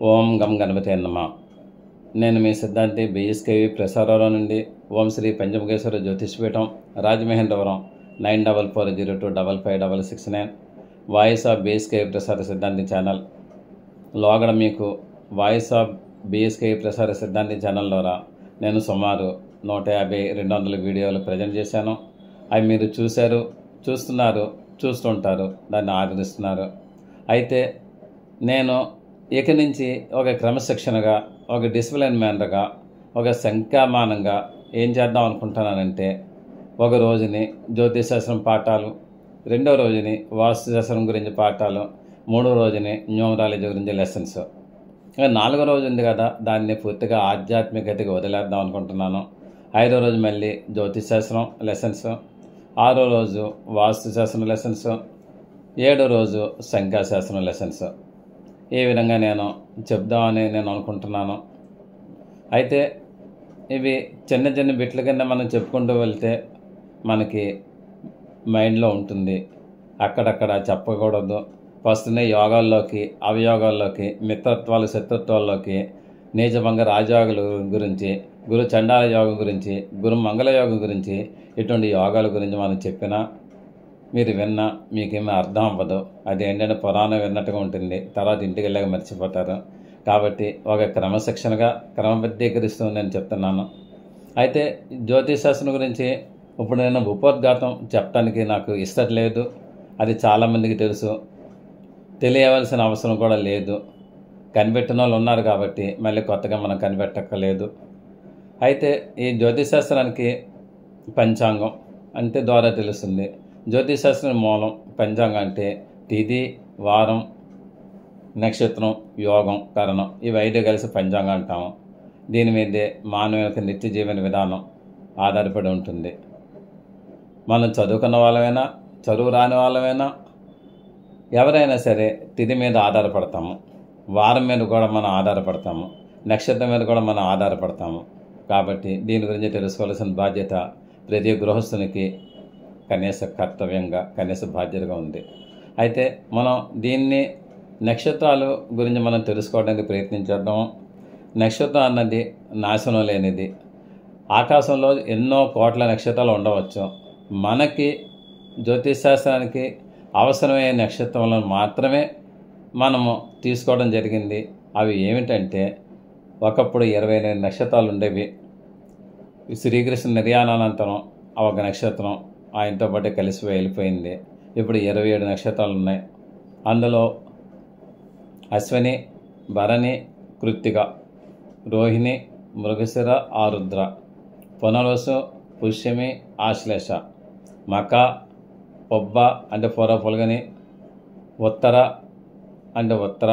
ఓం గం గణపతి నమ. నేను మీ సిద్ధాంతి బిఎస్కేవి ప్రసారాల నుండి ఓం Shri Panchamukheshwara జ్యోతిష్పీఠం Rajamahendravaram 9440255669 voice of BSKV ప్రసార సిద్ధాంతి ఛానల్ లోగడ మీకు వాయిస్ ఆఫ్ బిఎస్కేవి ప్రసార సిద్ధాంతి ఛానల్ ద్వారా నేను సుమారు 150-200 వీడియోలు ప్రజెంట్ చేశాను. అవి మీరు చూశారు, చూస్తున్నారు, చూస్తుంటారు, దాన్ని ఆదరిస్తున్నారు. అయితే నేను ఇక నుంచి ఒక క్రమశిక్షణగా, ఒక డిసిప్లిన్ మేనర్గా, ఒక సంఖ్యామానంగా ఏం చేద్దాం అనుకుంటున్నానంటే, ఒక రోజుని జ్యోతిశాస్త్రం పాఠాలు, రెండో రోజుని వాస్తుశాస్త్రం గురించి పాఠాలు, మూడో రోజుని న్యూమరాలజీ గురించి లెసన్స్, నాలుగో రోజు ఉంది కదా, దాన్ని పూర్తిగా ఆధ్యాత్మికతగా వదిలేద్దాం అనుకుంటున్నాను. ఐదో రోజు మళ్ళీ జ్యోతిశాస్త్రం లెసన్స్, ఆరో రోజు వాస్తుశాస్త్రం లెసన్స్, ఏడో రోజు సంఖ్యాశాస్త్రం లెసన్స్. ఈ విధంగా నేను చెప్దామని నేను అనుకుంటున్నాను. అయితే ఇవి చిన్న చిన్న బిట్ల కింద మనం చెప్పుకుంటూ వెళ్తే మనకి మైండ్లో ఉంటుంది. అక్కడక్కడ చెప్పకూడదు. ఫస్ట్నే యోగాల్లోకి, అవయోగాల్లోకి, మిత్రత్వాలు శత్రుత్వాల్లోకి, నీచభంగ రాజయోగాల గురించి, గురు చండాల యోగం గురించి, గురు మంగళ యోగం గురించి, ఇటువంటి యోగాల గురించి మనం చెప్పినా మీరు విన్నా మీకేమీ అర్థం అవ్వదు. అది ఏంటంటే పురాణం విన్నట్టుగా ఉంటుంది, తర్వాత ఇంటికి వెళ్ళాక మర్చిపోతారు. కాబట్టి ఒక క్రమశిక్షణగా క్రమబద్ధీకరిస్తూ నేను చెప్తున్నాను. అయితే జ్యోతిశాస్త్రం గురించి ఇప్పుడు నేను ఉపోద్ఘాతం చెప్పడానికి నాకు ఇష్టం లేదు. అది చాలామందికి తెలుసు, తెలియవలసిన అవసరం కూడా లేదు. కనిపెట్టిన వాళ్ళు ఉన్నారు కాబట్టి మళ్ళీ కొత్తగా మనం కనిపెట్టక్కర్లేదు. అయితే ఈ జ్యోతిశాస్త్రానికి పంచాంగం అంటే ద్వారా తెలుస్తుంది. జ్యోతిశాస్త్రం మూలం పంచాంగం అంటే తిథి, వారం, నక్షత్రం, యోగం, కరణం, ఇవి 5 కలిసి పంచాంగం అంటాము. దీని మీదే మానవ యొక్క నిత్య జీవన విధానం ఆధారపడి ఉంటుంది. మనం చదువుకున్న వాళ్ళమైనా, చదువు రాని వాళ్ళమైనా, ఎవరైనా సరే తిథి మీద ఆధారపడతాము, వారం మీద కూడా మనం ఆధారపడతాము, నక్షత్రం మీద కూడా మనం ఆధారపడతాము. కాబట్టి దీని గురించి తెలుసుకోవాల్సిన బాధ్యత ప్రతి గృహస్థునికి కనీస కర్తవ్యంగా, కనీస బాధ్యతగా ఉంది. అయితే మనం దీన్ని నక్షత్రాలు గురించి మనం తెలుసుకోవడానికి ప్రయత్నించేద్దాం. నక్షత్రం అన్నది నాశనం లేనిది. ఆకాశంలో ఎన్నో కోట్ల నక్షత్రాలు ఉండవచ్చు. మనకి జ్యోతిశాస్త్రానికి అవసరమైన నక్షత్రాలను మాత్రమే మనము తీసుకోవడం జరిగింది. అవి ఏమిటంటే, ఒకప్పుడు 28 నక్షత్రాలు ఉండేవి. శ్రీకృష్ణ నిర్యాణానంతరం ఒక నక్షత్రం ఆయనతో పాటు కలిసి వెళ్ళిపోయింది. ఇప్పుడు 27 నక్షత్రాలు ఉన్నాయి. అందులో అశ్విని, భరణి, కృత్తిక, రోహిణి, మృగశిర, ఆరుద్ర, పునర్వసు, పుష్యమి, ఆశ్లేష, మక, పొబ్బ అంటే పూర్వ పొలగని, ఉత్తర అంటే ఉత్తర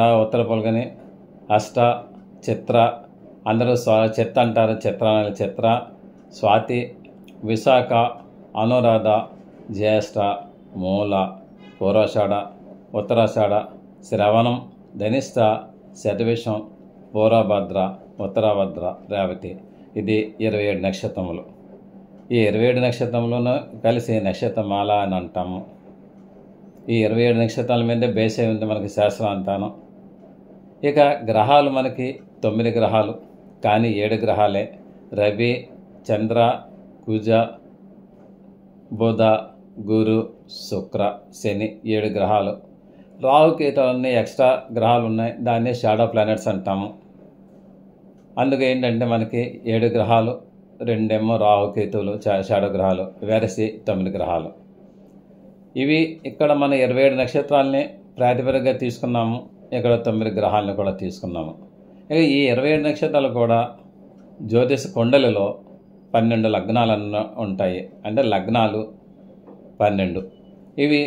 పొలగని, అష్ట, చిత్ర, అందరూ చిత్త అంటారు, చిత్రాల చిత్ర, స్వాతి, విశాఖ, అనురాధ, జ్యేష్ఠ, మూల, పూర్వాషాఢ, ఉత్తరాషాఢ, శ్రవణం, ధనిష్ట, శతవిషం, పూర్వభద్ర, ఉత్తరాభద్ర, రేవతి. ఇది 27 నక్షత్రములు. ఈ 27 నక్షత్రములను కలిసి నక్షత్రమాల అని అంటాము. ఈ 27 నక్షత్రాల మీద బేస్ అయి ఉంది మనకి శాస్త్రం అంతాను. ఇక గ్రహాలు మనకి 9 గ్రహాలు, కానీ 7 గ్రహాలే. రవి, చంద్ర, కుజ, బుధ, గురు, శుక్ర, శని, 7 గ్రహాలు. రాహుకేతువులన్నీ ఎక్స్ట్రా గ్రహాలు ఉన్నాయి, దాన్ని షాడో ప్లానెట్స్ అంటాము. అందుకు ఏంటంటే మనకి 7 గ్రహాలు, 2 రాహుకేతువులు షాడో గ్రహాలు, వెరసి 9 గ్రహాలు. ఇవి ఇక్కడ మన 27 నక్షత్రాలని ప్రాతిపదికగా తీసుకున్నాము. ఇక్కడ 9 గ్రహాలను కూడా తీసుకున్నాము. ఇక ఈ 27 నక్షత్రాలు కూడా జ్యోతిష కుండలిలో 12 లగ్నాలు ఉంటాయి. అంటే లగ్నాలు 12. ఇవి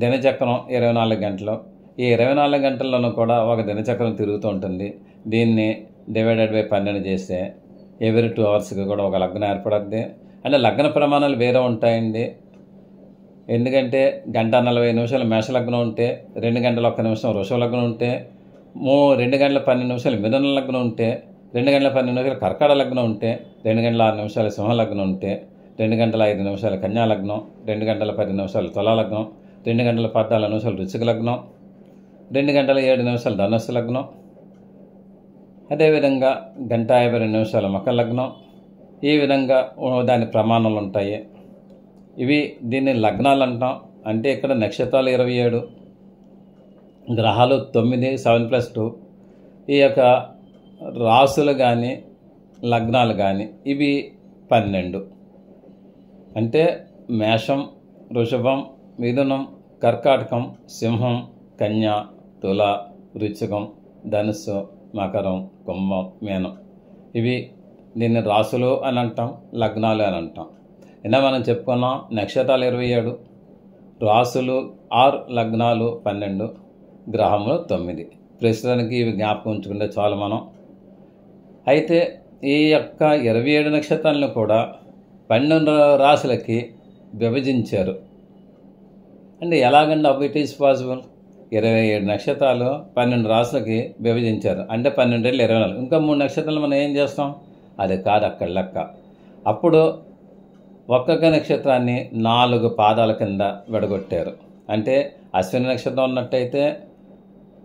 దినచక్రం 24 గంటలు. ఈ 24 గంటల్లోనూ కూడా ఒక దినచక్రం తిరుగుతూ ఉంటుంది. దీన్ని డివైడెడ్ బై 12 చేస్తే ఎవ్రీ 2 అవర్స్కి కూడా ఒక లగ్నం ఏర్పడుద్ది. అంటే లగ్న ప్రమాణాలు వేరే ఉంటాయండి. ఎందుకంటే 1:40 మేషలగ్నం ఉంటే, 2 గంటల 1 నిమిషం వృషభ లగ్నం ఉంటే, 2 గంటల 12 నిమిషాలు మిథున లగ్నం ఉంటే, 2 గంటల 12 నిమిషాలు కర్కాటక లగ్నం ఉంటే, 2 గంటల 6 నిమిషాలు సింహ లగ్నం ఉంటే, 2 గంటల 5 నిమిషాలు కన్యా లగ్నం, 2 గంటల 10 నిమిషాలు తులా లగ్నం, 2 గంటల 14 నిమిషాలు వృశ్చిక లగ్నం, 2 గంటల 7 నిమిషాలు ధనుస్సు లగ్నం, అదేవిధంగా 1:52 మకర లగ్నం. ఈ విధంగా దాని ప్రమాణాలు ఉంటాయి. దీన్ని లగ్నాలు అంటాం. అంటే ఇక్కడ నక్షత్రాలు 27, గ్రహాలు 9, 7+2. ఈ యొక్క రాసులు కానీ లగ్నాలు కానీ ఇవి 12. అంటే మేషం, వృషభం, మిథునం, కర్కాటకం, సింహం, కన్య, తుల, వృశ్చికం, ధనుస్సు, మకరం, కుంభం, మీనం. దీన్ని రాసులు అని అంటాం, లగ్నాలు అని అంటాం. ఇలా మనం చెప్పుకున్నాం. నక్షత్రాలు 27, రాసులు 6, లగ్నాలు 12, గ్రహములు 9. ప్రస్తుతానికి ఇవి జ్ఞాపకం ఉంచుకుంటే చాలు మనం. అయితే ఈ యొక్క 27 నక్షత్రాలను కూడా 12 రాశులకి విభజించారు. అంటే ఎలాగండి ఇట్ ఈస్ పాసిబుల్? 27 నక్షత్రాలు 12 రాశులకి విభజించారు. అంటే 12 × 24. ఇంకా 3 నక్షత్రాలు మనం ఏం చేస్తాం? అది కాదు అక్కడ లెక్క. అప్పుడు ఒక్కొక్క నక్షత్రాన్ని 4 పాదాల కింద విడగొట్టారు. అంటే అశ్విని నక్షత్రం ఉన్నట్టయితే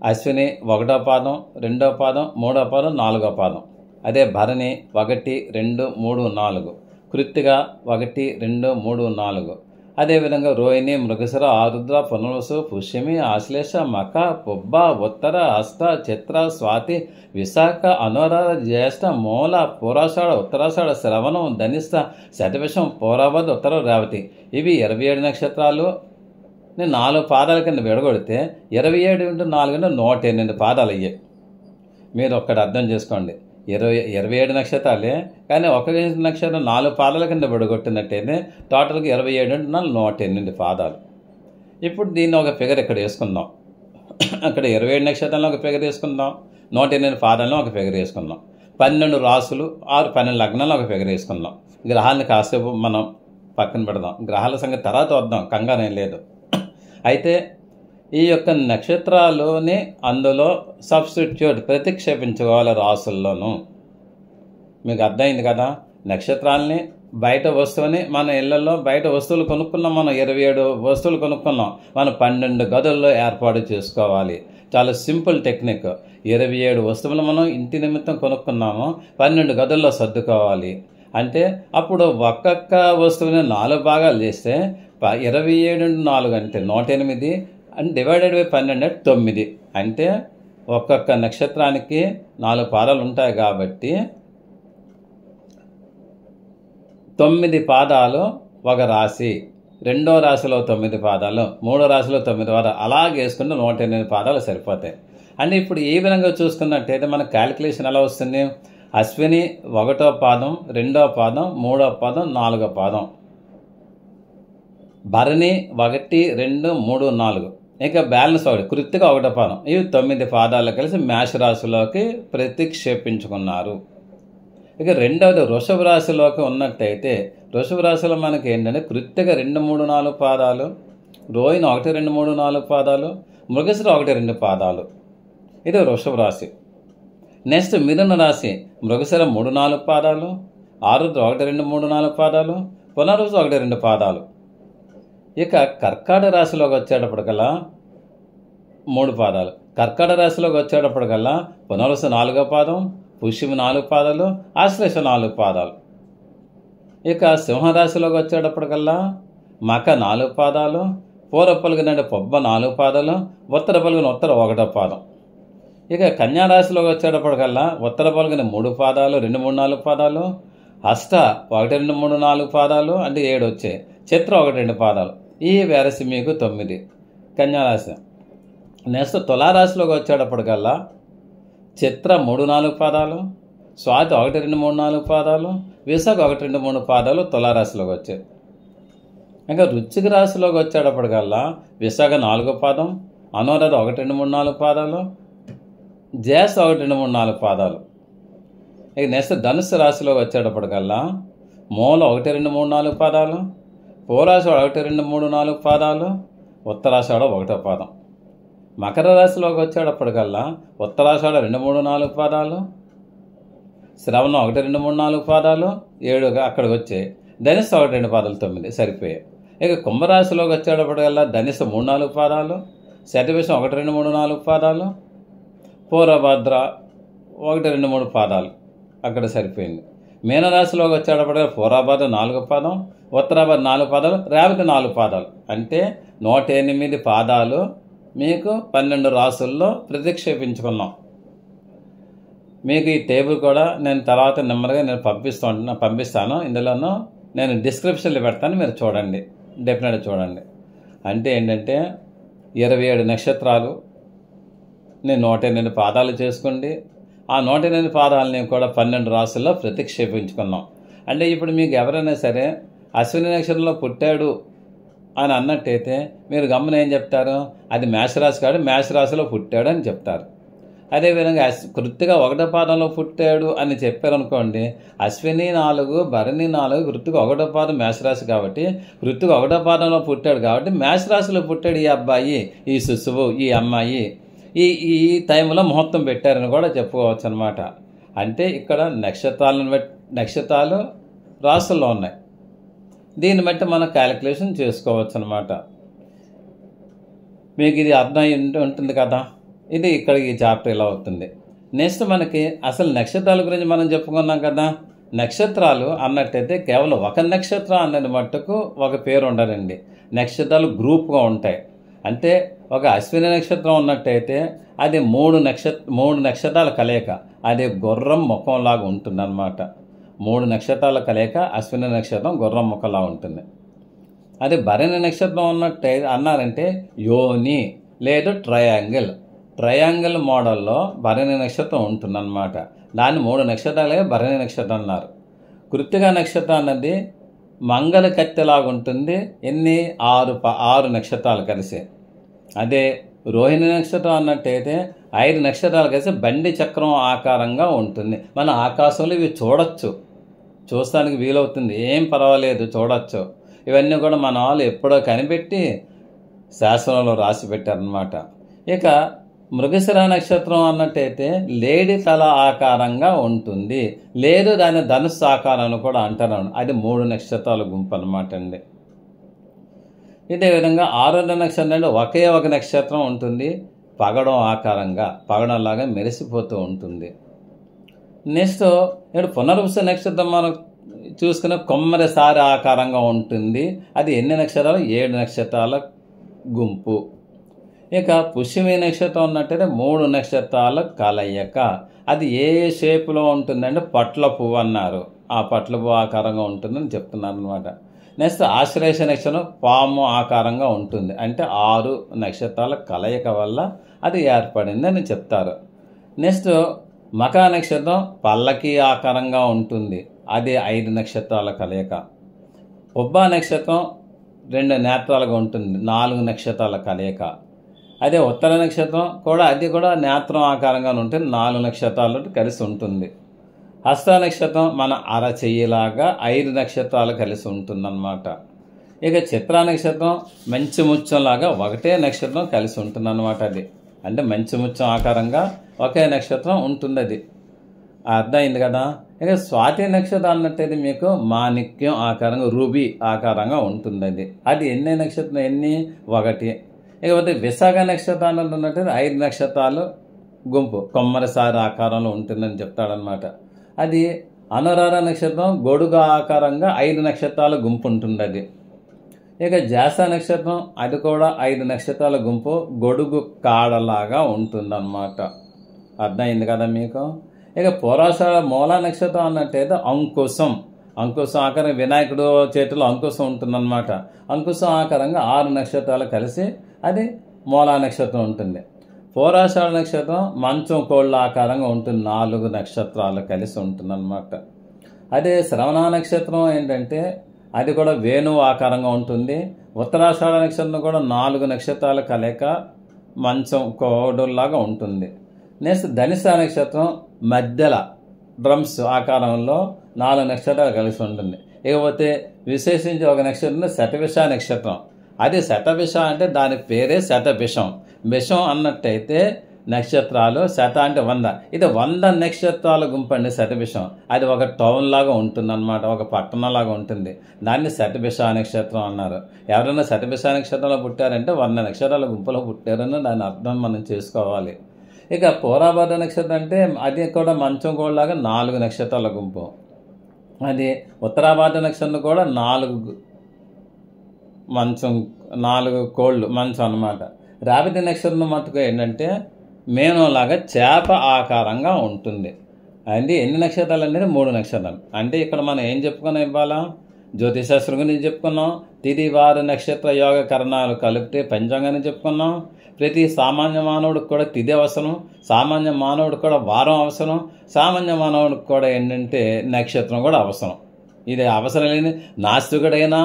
అశ్విని 1వ పాదం, 2వ పాదం, 3వ పాదం, 4వ పాదం. అదే భరణి 1, 2, 3, 4. కృత్తిక 1, 2, 3, 4. అదేవిధంగా రోహిణి, మృగశిర, ఆరుద్ర, పునర్వసు, పుష్యమి, ఆశ్లేష, మఖ, పుబ్బ, ఉత్తర, హస్త, చిత్ర, స్వాతి, విశాఖ, అనురాధ, జ్యేష్ఠ, మూల, పూరాషాఢ, ఉత్తరాషాఢ, శ్రవణం, ధనిష్ట, శతభిషం, పూర్వభద్ర, ఉత్తర, రేవతి. ఇవి 27 నక్షత్రాలు. నేను 4 పాదాల కింద విడగొడితే 27 × 4 = 108 పాదాలు అయ్యాయి. మీరు ఒక్కటి అర్థం చేసుకోండి. 27 నక్షత్రాలే, కానీ ఒక నక్షత్రం 4 పాదాల కింద విడగొట్టినట్టయితే టోటల్గా 27 × 4 108 పాదాలు. ఇప్పుడు దీన్ని ఒక ఫిగర్ ఇక్కడ వేసుకుందాం. అక్కడ 27 నక్షత్రాలను ఒక ఫిగర్ వేసుకుందాం, 108 పాదాలను ఒక ఫిగర్ వేసుకుందాం. 12 రాసులు 12 లగ్నాలను ఒక ఫిగర్ వేసుకుందాం. గ్రహాలను కాసేపు మనం పక్కన పెడదాం. గ్రహాల సంగతి తర్వాత వద్దాం, కంగారేం లేదు. అయితే ఈ యొక్క నక్షత్రాలని అందులో సబ్స్టిట్యూట్ ప్రతిక్షేపించుకోవాలి రాసుల్లోనూ. మీకు అర్థమైంది కదా? నక్షత్రాలని బయట వస్తువుని మన ఇళ్లలో బయట వస్తువులు కొనుక్కున్నాం. మనం 27 వస్తువులు కొనుక్కున్నాం. మనం 12 గదుల్లో ఏర్పాటు చేసుకోవాలి. చాలా సింపుల్ టెక్నిక్. 27 వస్తువులు మనం ఇంటి నిమిత్తం కొనుక్కున్నాము, 12 గదుల్లో సర్దుకోవాలి. అంటే అప్పుడు ఒక్కొక్క వస్తువుని 4 భాగాలు చేస్తే 27 × 4 అంటే 108 అండ్ డివైడెడ్ బై 12 అంటే 9. అంటే ఒక్కొక్క నక్షత్రానికి 4 పాదాలు ఉంటాయి కాబట్టి 9 పాదాలు ఒక రాశి, 2వ రాశిలో 9 పాదాలు, 3వ రాశిలో 9 పాదాలు, అలాగే వేసుకుంటే 108 పాదాలు సరిపోతాయి. అంటే ఇప్పుడు ఈ విధంగా చూసుకున్నట్టయితే మన క్యాలిక్యులేషన్ ఎలా వస్తుంది? అశ్విని 1వ పాదం, 2వ పాదం, 3వ పాదం, 4వ పాదం. భరణి 1, 2, 3, 4. ఇక బ్యాలెన్స్ 1 కృత్తిక 1వ పాదం. ఇవి 9 పాదాలు కలిసి మేష రాశిలోకి ప్రతిక్షేపించుకున్నారు. ఇక రెండవది వృషభ రాశిలోకి ఉన్నట్టయితే వృషభ రాశిలో మనకి ఏంటంటే కృత్తిక 2, 3, 4 పాదాలు, రోహిణి 1, 2, 3, 4 పాదాలు, మృగశిర 1, 2 పాదాలు. ఇది వృషభ రాశి. నెక్స్ట్ మిథున రాశి మృగశిర 3, 4 పాదాలు, ఆరుద్ర 1, 2, 3, 4 పాదాలు, పునర్వసు 1, 2 పాదాలు. ఇక కర్కాటక రాశిలోకి వచ్చేటప్పటికల్లా 3 పాదాలు. కర్కాటక రాశిలోకి వచ్చేటప్పటికల్లా పునర్వసు 4వ పాదం, పుష్యమి 4 పాదాలు, ఆశ్లేష 4 పాదాలు. ఇక సింహరాశిలోకి వచ్చేటప్పటికల్లా మక 4 పాదాలు, పూర్వ పలుగున పొబ్బ 4 పాదాలు, ఉత్తర పలుగున ఉత్తర 1వ పాదం. ఇక కన్యారాశిలోకి వచ్చేటప్పటికల్లా ఉత్తర పలుగున 3 పాదాలు, 2, 3, 4 పాదాలు, హస్త 1, 2, 3, 4 పాదాలు అంటే 7 వచ్చాయి, చిత్ర 1, 2 పాదాలు. ఈ వెరసి మీకు 9 కన్యారాశి. నెక్స్ట్ తులారాశిలోకి వచ్చేటప్పటికల్లా చిత్ర 3, 4 పాదాలు, స్వాతి 1, 2, 3, 4 పాదాలు, విశాఖ 1, 2, 3 పాదాలు తులారాశిలోకి వచ్చాయి. ఇంకా వృశ్చిక రాశిలోకి వచ్చేటప్పటికల్లా విశాఖ 4వ పాదం, అనురాధ 1, 2, 3, 4 పాదాలు, జ్యేష్ఠ 1, 2, 3, 4 పాదాలు. ఇక నెక్స్ట్ ధనుస్సు రాశిలోకి వచ్చేటప్పటికల్లా మూల 1, 2, 3, 4 పాదాలు, పూరాషాఢ 1, 2, 3, 4 పాదాలు, ఉత్తరాషాఢ 1వ పాదం. మకర రాశిలోకి వచ్చేటప్పటికల్లా ఉత్తరాషాఢ 2, 3, 4 పాదాలు, శ్రవణం 1, 2, 3, 4 పాదాలు, 7 అక్కడికి వచ్చాయి, ధనిష్ట 1, 2 పాదాలు 9 సరిపోయాయి. ఇక కుంభరాశిలోకి వచ్చేటప్పటికల్లా ధనిష్ట 3, 4 పాదాలు, శతభిషం 1, 2, 3, 4 పాదాలు, పూర్వభద్ర 1, 2, 3 పాదాలు అక్కడ సరిపోయింది. మీనరాశిలోకి వచ్చేటప్పటికి పూర్వాభాద్ర 4 పాదం, ఉత్తరాభాద్ర 4 పాదాలు, రేవతి 4 పాదాలు. అంటే 108 పాదాలు మీకు 12 రాసుల్లో ప్రతిక్షేపించుకున్నాం. మీకు ఈ టేబుల్ కూడా నేను తర్వాత నెమ్మదిగా నేను పంపిస్తాను. ఇందులోనూ నేను డిస్క్రిప్షన్లో పెడతాను, మీరు చూడండి, డెఫినెట్గా చూడండి. అంటే ఏంటంటే 27 నక్షత్రాలు నేను 108 పాదాలు చేసుకోండి. ఆ 108 పాదాలని కూడా 12 రాసుల్లో ప్రతిక్షేపించుకున్నాం. అంటే ఇప్పుడు మీకు ఎవరైనా సరే అశ్విని నక్షత్రంలో పుట్టాడు అని అన్నట్టయితే మీరు గమ్మున ఏం చెప్తారు? అది మేషరాశి కాదు, మేషరాశిలో పుట్టాడు అని చెప్తారు. అదేవిధంగా కృత్తిక 1వ పాదంలో పుట్టాడు అని చెప్పారనుకోండి, అశ్విని 4, భరణి 4, కృత్తిక 1వ పాదం మేషరాశి కాబట్టి కృత్తిక 1వ పాదంలో పుట్టాడు కాబట్టి మేషరాశిలో పుట్టాడు ఈ అబ్బాయి, ఈ శిశువు, ఈ అమ్మాయి, ఈ టైంలో ముహూర్తం పెట్టారని కూడా చెప్పుకోవచ్చు అనమాట. అంటే ఇక్కడ నక్షత్రాలు రాసుల్లో ఉన్నాయి. దీన్ని బట్టి మనం క్యాలిక్యులేషన్ చేసుకోవచ్చు అనమాట. మీకు ఇది అర్థం ఉంటుంది కదా. ఇది ఇక్కడ ఈ చాప్టర్ ఇలా అవుతుంది. నెక్స్ట్ మనకి అసలు నక్షత్రాల గురించి మనం చెప్పుకున్నాం కదా. నక్షత్రాలు అన్నట్టయితే కేవలం ఒక నక్షత్రం అన్నది మట్టుకు ఒక పేరు ఉండదండి. నక్షత్రాలు గ్రూప్గా ఉంటాయి. అంటే ఒక అశ్విని నక్షత్రం ఉన్నట్టయితే అది 3 నక్షత్రాల కలయిక, అది గుర్రం ముఖంలాగా ఉంటుంది అన్నమాట. 3 నక్షత్రాల కలయిక అశ్విని నక్షత్రం గుర్రం ముఖంలా ఉంటుంది. అది భరణి నక్షత్రం ఉన్నట్టయితే అన్నారంటే యోని లేదు ట్రయాంగిల్ మోడల్లో భరణి నక్షత్రం ఉంటుందన్నమాట. దాన్ని 3 నక్షత్రాలే భరణి నక్షత్రం అన్నారు. కృత్తిక నక్షత్రం అన్నది మంగళ కత్తెలాగా ఉంటుంది. 6 నక్షత్రాలు కలిసి. అదే రోహిణి నక్షత్రం అన్నట్టయితే 5 నక్షత్రాలు కలిసి బండి చక్రం ఆకారంగా ఉంటుంది. మన ఆకాశంలో ఇవి చూస్తానికి వీలవుతుంది, ఏం పర్వాలేదు, చూడొచ్చు. ఇవన్నీ కూడా మన వాళ్ళు ఎప్పుడో కనిపెట్టి శాస్త్రంలో రాసి పెట్టారనమాట. ఇక మృగశిర నక్షత్రం అన్నట్టయితే లేడి తల ఆకారంగా ఉంటుంది, లేదు దాని ధనుస్సు ఆకారాన్ని కూడా అంటారు. అది 3 నక్షత్రాల గుంపు అనమాట అండి. ఇదే విధంగా 6వ నక్షత్రం అంటే ఒకే ఒక నక్షత్రం ఉంటుంది, పగడంలాగా మెరిసిపోతూ ఉంటుంది. నెక్స్ట్ ఇప్పుడు పునర్వసు నక్షత్రం మనం చూసుకునే కొమ్మరిసారి ఆకారంగా ఉంటుంది. అది ఎన్ని నక్షత్రాలు? 7 నక్షత్రాల గుంపు. ఇక పుష్యమి నక్షత్రం ఉన్నట్టయితే 3 నక్షత్రాల కలయిక. అది ఏ షేప్లో ఉంటుందంటే పట్ల పువ్వు అన్నారు. ఆ పట్ల పువ్వు ఆకారంగా ఉంటుందని చెప్తున్నారు అనమాట. నెక్స్ట్ ఆశ్లేష నక్షత్రం పాము ఆకారంగా ఉంటుంది. అంటే 6 నక్షత్రాల కలయిక వల్ల అది ఏర్పడింది అని చెప్తారు. నెక్స్ట్ మకా నక్షత్రం పల్లకి ఆకారంగా ఉంటుంది. అది 5 నక్షత్రాల కలయిక. ఉబ్బా నక్షత్రం 2 నేత్రాలుగా ఉంటుంది, 4 నక్షత్రాల కలయిక. అదే ఉత్తర నక్షత్రం కూడా అది కూడా నేత్రం ఆకారంగా ఉంటుంది, 4 నక్షత్రాలు కలిసి ఉంటుంది. హస్త నక్షత్రం మన అరచెయ్యిలాగా 5 నక్షత్రాలు కలిసి ఉంటుందన్నమాట. ఇక చిత్రా నక్షత్రం మంచి ముత్యంలాగా 1 నక్షత్రం కలిసి ఉంటుందన్నమాట. అది అంటే మంచి ముత్యం ఆకారంగా ఒకే నక్షత్రం ఉంటుంది. అది అర్థమైంది కదా. ఇక స్వాతి నక్షత్రం అన్నట్టయితే మీకు మాణిక్యం ఆకారంగా, రూబీ ఆకారంగా ఉంటుంది. అది ఎన్ని నక్షత్రం? 1. ఇకపోతే విశాఖ నక్షత్రం అన్నట్టయితే 5 నక్షత్రాలు గుంపు కొమ్మరిసారి ఆకారంలో ఉంటుందని చెప్తాడనమాట. అది అనురాధ నక్షత్రం గొడుగు ఆకారంగా 5 నక్షత్రాల గుంపు ఉంటుంది. అది ఇక జ్యేష్ఠ నక్షత్రం అది కూడా 5 నక్షత్రాల గుంపు, గొడుగు కాడలాగా ఉంటుందన్నమాట. అర్థమైంది కదా మీకు. ఇక పూర్వాషాఢ మూల నక్షత్రం అన్నట్టయితే అంకుశం ఆకారం, వినాయకుడు చేతిలో అంకుశం ఉంటుందన్నమాట. అంకుశం ఆకారంగా 6 నక్షత్రాలు కలిసి అది మూలా నక్షత్రం ఉంటుంది. పూర్వాషాఢ నక్షత్రం మంచం కోళ్ళ ఆకారంగా ఉంటుంది, 4 నక్షత్రాలు కలిసి ఉంటుందన్నమాట. అదే శ్రవణ నక్షత్రం ఏంటంటే అది కూడా వేణువు ఆకారంగా ఉంటుంది. ఉత్తరాషాఢ నక్షత్రం కూడా 4 నక్షత్రాల కలయిక మంచం కోడుల్లాగా ఉంటుంది. నెక్స్ట్ ధనిష్ట నక్షత్రం మధ్యలో డ్రమ్స్ ఆకారంలో 4 నక్షత్రాలు కలిసి ఉంటుంది. ఇకపోతే విశేషించి ఒక నక్షత్రం శతభిష నక్షత్రం. అది శతభిష అంటే దాని పేరే శతభిషం. విషం అన్నట్టయితే నక్షత్రాలు, శత అంటే 100. ఇది 100 నక్షత్రాల గుంపండి శతభిషం. అది ఒక టౌన్ లాగా ఉంటుంది అన్నమాట, ఒక పట్టణం లాగా ఉంటుంది. దాన్ని శతభిష నక్షత్రం అన్నారు. ఎవరైనా శతభిష నక్షత్రంలో పుట్టారంటే 100 నక్షత్రాల గుంపులో పుట్టారని దాని అర్థం మనం చేసుకోవాలి. ఇక పూర్వభద్ర నక్షత్రం అంటే అది కూడా మంచం కోళ్ళలాగా 4 నక్షత్రాల గుంపు. అది ఉత్తరాభద్ర నక్షత్రం కూడా 4 కోళ్ళు మంచం అన్నమాట. రేవతి నక్షత్రం మటుకు ఏంటంటే మేనంలాగా చేప ఆకారంగా ఉంటుంది. అది ఎన్ని నక్షత్రాలు అనేది 3 నక్షత్రాలు. అంటే ఇక్కడ మనం ఏం చెప్పుకున్నాం ఇవ్వాలా? జ్యోతిశాస్త్రం గురించి చెప్పుకున్నాం, తిథి వార నక్షత్ర యోగ కరణాలు కలిపితే పంచాంగాన్ని చెప్పుకున్నాం. ప్రతి సామాన్య మానవుడికి కూడా తిథి అవసరం, సామాన్య మానవుడికి కూడా వారం అవసరం, సామాన్య మానవుడికి కూడా ఏంటంటే నక్షత్రం కూడా అవసరం. ఇది అవసరం లేని నాస్తికుడైనా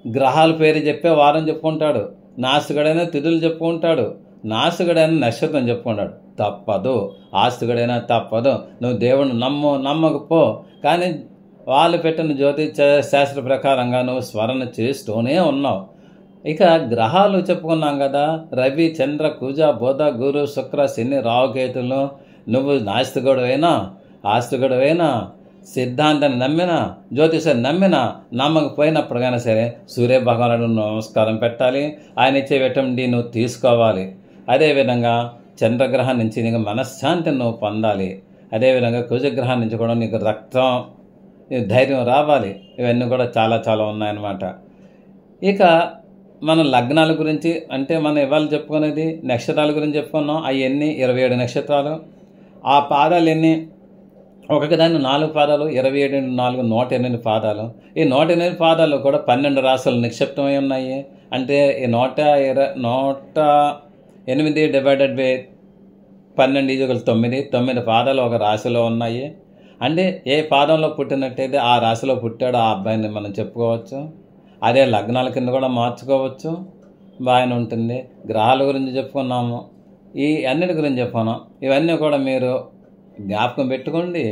గ్రహాల పేరు చెప్పే వారం చెప్పుకుంటాడు, నాస్తికుడైనా తిథులు చెప్పుకుంటాడు, నాస్తికుడైనా నక్షత్రం చెప్పుకుంటాడు. తప్పదు. ఆస్తికుడైనా తప్పదు. నువ్వు దేవుడిని నమ్మకపో, కానీ వాళ్ళు పెట్టిన జ్యోతిష శాస్త్ర ప్రకారంగా నువ్వు స్మరణ చేస్తూనే ఉన్నావు. ఇక గ్రహాలు చెప్పుకున్నాం కదా, రవి, చంద్ర, కుజ, బుధ, గురు, శుక్ర, శని, రావుకేతులు. నువ్వు నాస్తికుడైనా ఆస్తికుడైనా సిద్ధాంతాన్ని నమ్మినా జ్యోతిషాన్ని నమ్మినా నమ్మకపోయినప్పుడుకైనా సరే సూర్య భగవానుడు నమస్కారం పెట్టాలి. ఆయన ఇచ్చే విటమిన్ డి నువ్వు తీసుకోవాలి. అదేవిధంగా చంద్రగ్రహం నుంచి నీకు మనశ్శాంతిని నువ్వు పొందాలి. అదేవిధంగా కుజగ్రహం నుంచి కూడా నీకు రక్తం ధైర్యం రావాలి. ఇవన్నీ కూడా చాలా చాలా ఉన్నాయన్నమాట. ఇక మన లగ్నాల గురించి అంటే మనం ఇవాళ చెప్పుకునేది నక్షత్రాల గురించి చెప్పుకున్నాం. అవన్నీ 27 నక్షత్రాలు. ఆ పాదాలు ఎన్ని? ఒక్కొక్క దాన్ని 4 పాదాలు, 27 4 108 పాదాలు. ఈ 108 పాదాలు కూడా 12 రాసులు నిక్షిప్తమై ఉన్నాయి. అంటే ఈ 108 డివైడెడ్ బై 12 9 పాదాలు ఒక రాశిలో ఉన్నాయి. అంటే ఏ పాదంలో పుట్టినట్టయితే ఆ రాశిలో పుట్టాడు ఆ అబ్బాయిని మనం చెప్పుకోవచ్చు. అదే లగ్నాల కింద కూడా మార్చుకోవచ్చు. బాగానే ఉంటుంది. గ్రహాల గురించి చెప్పుకున్నాము, ఈ అన్నిటి గురించి చెప్పుకున్నాం. ఇవన్నీ కూడా మీరు జ్ఞాపకం పెట్టుకోండి.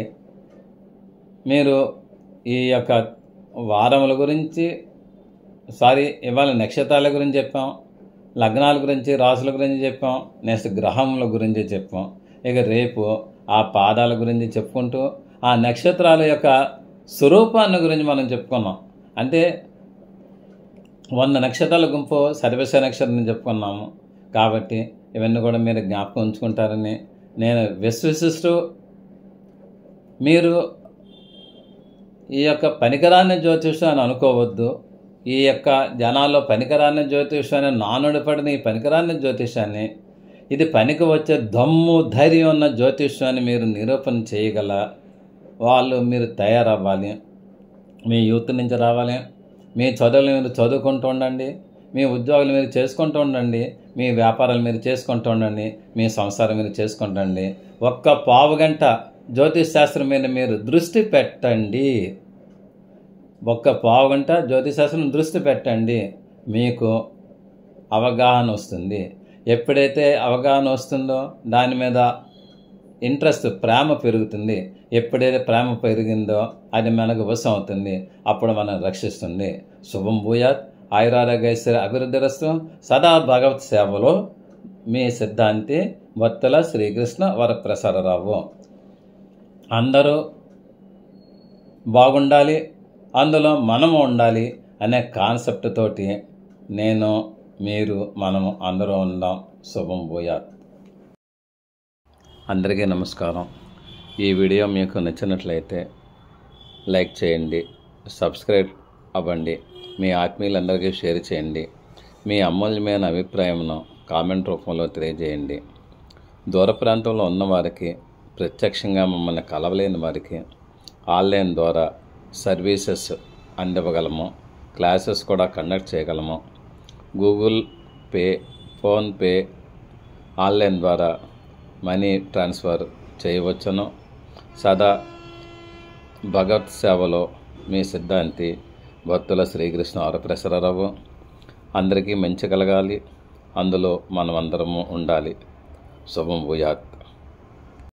మీరు ఈ యొక్క వారముల గురించి ఇవాళ నక్షత్రాల గురించి చెప్పాం, లగ్నాల గురించి, రాసుల గురించి చెప్పాం, నెక్స్ట్ గ్రహముల గురించి చెప్పాం. ఇక రేపు ఆ పాదాల గురించి చెప్పుకుంటూ ఆ నక్షత్రాల యొక్క స్వరూపాన్ని గురించి మనం చెప్పుకున్నాం. అంటే 100 నక్షత్రాల గుంపు సర్వేశ నక్షత్రం చెప్పుకున్నాము. కాబట్టి ఇవన్నీ కూడా మీరు జ్ఞాపకం ఉంచుకుంటారని నేను విశ్వసిస్తూ, మీరు ఈ యొక్క పనికిరాని జ్యోతిషం అని అనుకోవద్దు. ఈ యొక్క జనాల్లో పనికిరాని జ్యోతిషాన్ని, నానుడిపడిన ఈ పనికిరాని జ్యోతిషాన్ని, ఇది పనికి వచ్చే దమ్ము ధైర్యం ఉన్న జ్యోతిషాన్ని మీరు నిరూపణ చేయగల వాళ్ళు మీరు తయారవ్వాలి. మీ యూత్ నుంచి రావాలి. మీ చదువులు మీరు చదువుకుంటూ ఉండండి, మీ ఉద్యోగాలు మీరు చేసుకుంటూ ఉండండి, మీ వ్యాపారాలు మీరు చేసుకుంటూ ఉండండి, మీ సంసారం మీరు చేసుకుంటండి. ఒక్క పావు గంట జ్యోతిష్ శాస్త్రం మీద మీరు దృష్టి పెట్టండి. ఒక్క పావు గంట జ్యోతిష్ శాస్త్రం దృష్టి పెట్టండి, మీకు అవగాహన వస్తుంది. ఎప్పుడైతే అవగాహన వస్తుందో దాని మీద ఇంట్రెస్ట్, ప్రేమ పెరుగుతుంది. ఎప్పుడైతే ప్రేమ పెరిగిందో అది మనకు వశం అవుతుంది. అప్పుడు మనం రక్షిస్తుంది. శుభం భూయాత్. ఆయురారోగ్యైశ్వర్య అభివృద్ధిరస్తు. సదా భగవత్ సేవలో మీ సిద్ధాంతి వత్తుల శ్రీకృష్ణ వరప్రసాదరావు. అందరూ బాగుండాలి, అందులో మనము ఉండాలి అనే కాన్సెప్ట్ తోటి నేను, మీరు, మనము అందరూ ఉందాం. శుభం భూయాత్. అందరికీ నమస్కారం. ఈ వీడియో మీకు నచ్చినట్లయితే లైక్ చేయండి, సబ్స్క్రైబ్ అవ్వండి, మీ ఆత్మీయులందరికీ షేర్ చేయండి. మీ అమూల్యమైన అభిప్రాయంను కామెంట్ రూపంలో తెలియజేయండి. దూర ప్రాంతంలో ఉన్నవారికి, ప్రత్యక్షంగా మమ్మల్ని కలవలేని వారికి ఆన్లైన్ ద్వారా సర్వీసెస్ అందివ్వగలము. క్లాసెస్ కూడా కండక్ట్ చేయగలము. గూగుల్ పే, ఫోన్పే, ఆన్లైన్ ద్వారా మనీ ట్రాన్స్ఫర్ చేయవచ్చును. సదా భగవత్ సేవలో మీ సిద్ధాంతి వత్తుల శ్రీకృష్ణ వరప్రసాదరావు. అందరికీ మంచి కలగాలి, అందులో మనమందరము ఉండాలి. శుభం భూయాత్.